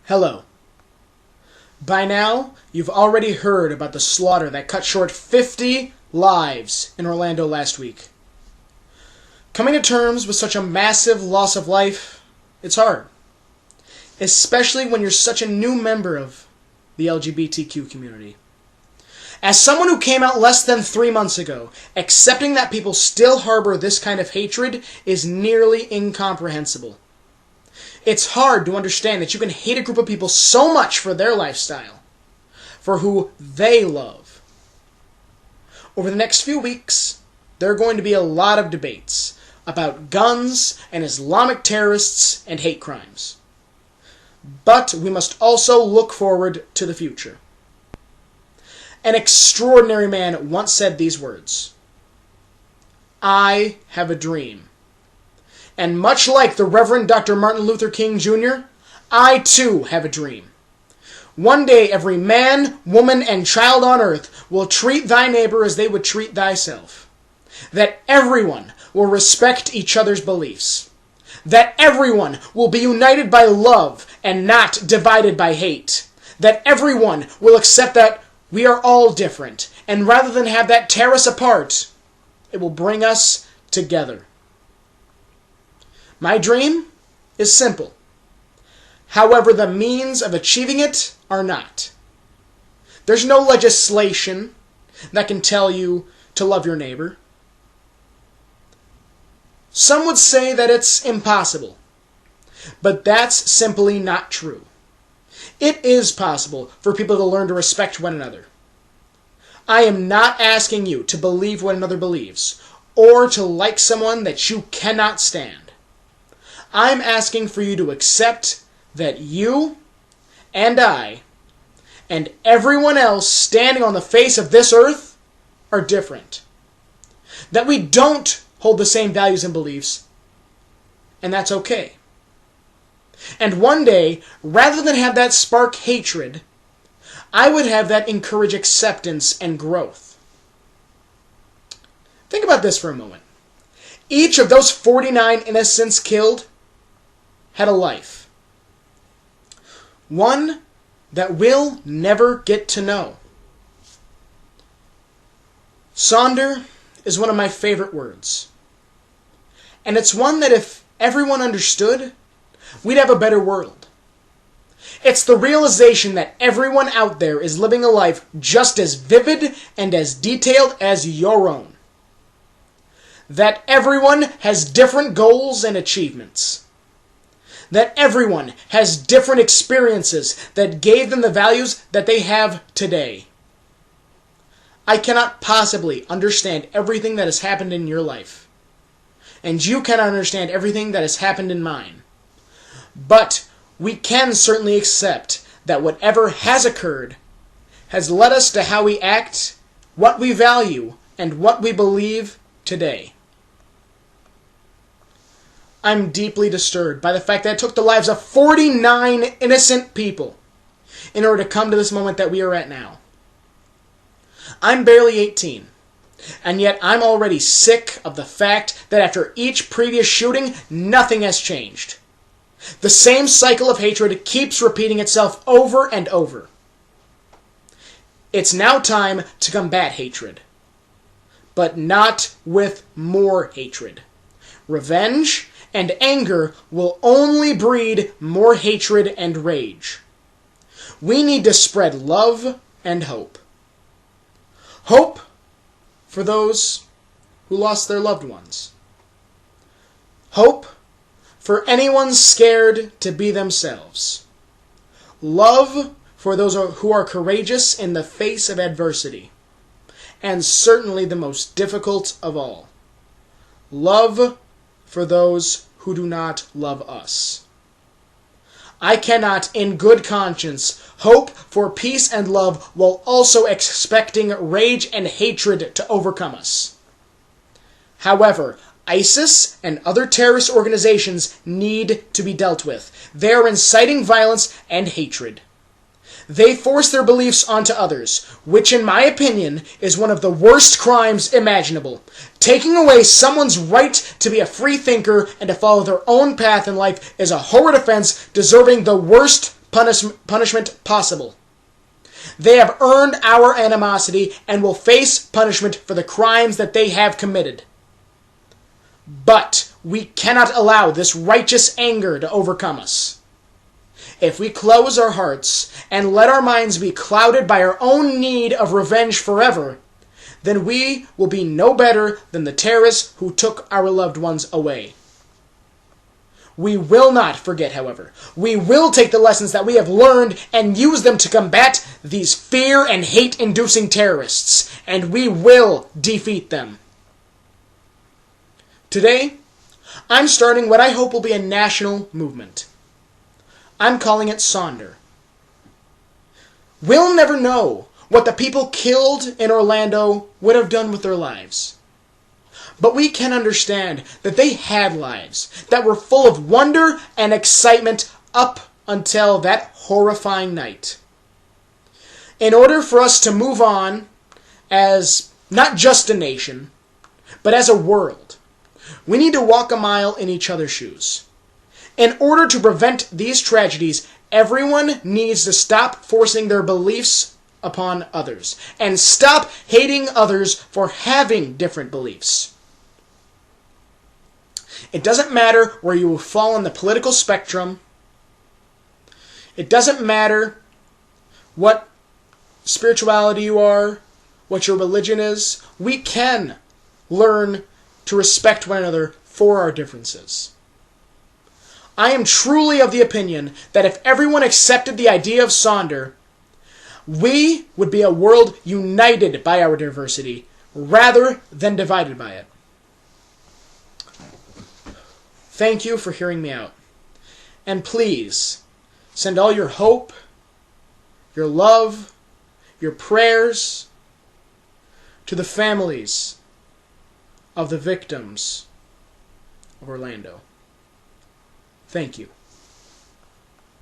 Hello. By now, you've already heard about the slaughter that cut short 50 lives in Orlando last week. Coming to terms with such a massive loss of life, it's hard. Especially when you're such a new member of the LGBTQ community. As someone who came out less than 3 months ago, accepting that people still harbor this kind of hatred is nearly incomprehensible. It's hard to understand that you can hate a group of people so much for their lifestyle, for who they love. Over the next few weeks, there are going to be a lot of debates about guns and Islamic terrorists and hate crimes. But we must also look forward to the future. An extraordinary man once said these words: "I have a dream. And much like the Reverend Dr. Martin Luther King Jr., I too have a dream. One day every man, woman, and child on earth will treat thy neighbor as they would treat thyself. That everyone will respect each other's beliefs. That everyone will be united by love and not divided by hate. That everyone will accept that we are all different, and rather than have that tear us apart, it will bring us together." My dream is simple. However, the means of achieving it are not. There's no legislation that can tell you to love your neighbor. Some would say that it's impossible, but that's simply not true. It is possible for people to learn to respect one another. I am not asking you to believe what another believes, or to like someone that you cannot stand. I'm asking for you to accept that you and I and everyone else standing on the face of this earth are different. That we don't hold the same values and beliefs, and that's okay. And one day, rather than have that spark hatred, I would have that encourage acceptance and growth. Think about this for a moment. Each of those 49 innocents killed had a life. One that we'll never get to know. Sonder is one of my favorite words. And it's one that if everyone understood, we'd have a better world. It's the realization that everyone out there is living a life just as vivid and as detailed as your own. That everyone has different goals and achievements. That everyone has different experiences that gave them the values that they have today. I cannot possibly understand everything that has happened in your life. And you cannot understand everything that has happened in mine. But we can certainly accept that whatever has occurred has led us to how we act, what we value, and what we believe today. I'm deeply disturbed by the fact that it took the lives of 49 innocent people in order to come to this moment that we are at now. I'm barely 18, and yet I'm already sick of the fact that after each previous shooting, nothing has changed. The same cycle of hatred keeps repeating itself over and over. It's now time to combat hatred, but not with more hatred. Revenge and anger will only breed more hatred and rage. We need to spread love and hope. Hope for those who lost their loved ones. Hope for anyone scared to be themselves. Love for those who are courageous in the face of adversity. And certainly the most difficult of all. Love for those who do not love us. I cannot, in good conscience, hope for peace and love while also expecting rage and hatred to overcome us. However, ISIS and other terrorist organizations need to be dealt with. They are inciting violence and hatred. They force their beliefs onto others, which in my opinion is one of the worst crimes imaginable. Taking away someone's right to be a free thinker and to follow their own path in life is a horrid offense deserving the worst punishment possible. They have earned our animosity and will face punishment for the crimes that they have committed. But we cannot allow this righteous anger to overcome us. If we close our hearts and let our minds be clouded by our own need of revenge forever, then we will be no better than the terrorists who took our loved ones away. We will not forget, however. We will take the lessons that we have learned and use them to combat these fear and hate-inducing terrorists, and we will defeat them. Today, I'm starting what I hope will be a national movement. I'm calling it Sonder. We'll never know what the people killed in Orlando would have done with their lives. But we can understand that they had lives that were full of wonder and excitement up until that horrifying night. In order for us to move on as not just a nation, but as a world, we need to walk a mile in each other's shoes. In order to prevent these tragedies, everyone needs to stop forcing their beliefs upon others and stop hating others for having different beliefs. It doesn't matter where you fall on the political spectrum. It doesn't matter what spirituality you are, what your religion is. We can learn to respect one another for our differences. I am truly of the opinion that if everyone accepted the idea of Sonder, we would be a world united by our diversity rather than divided by it. Thank you for hearing me out. And please, send all your hope, your love, your prayers to the families of the victims of Orlando. Thank you.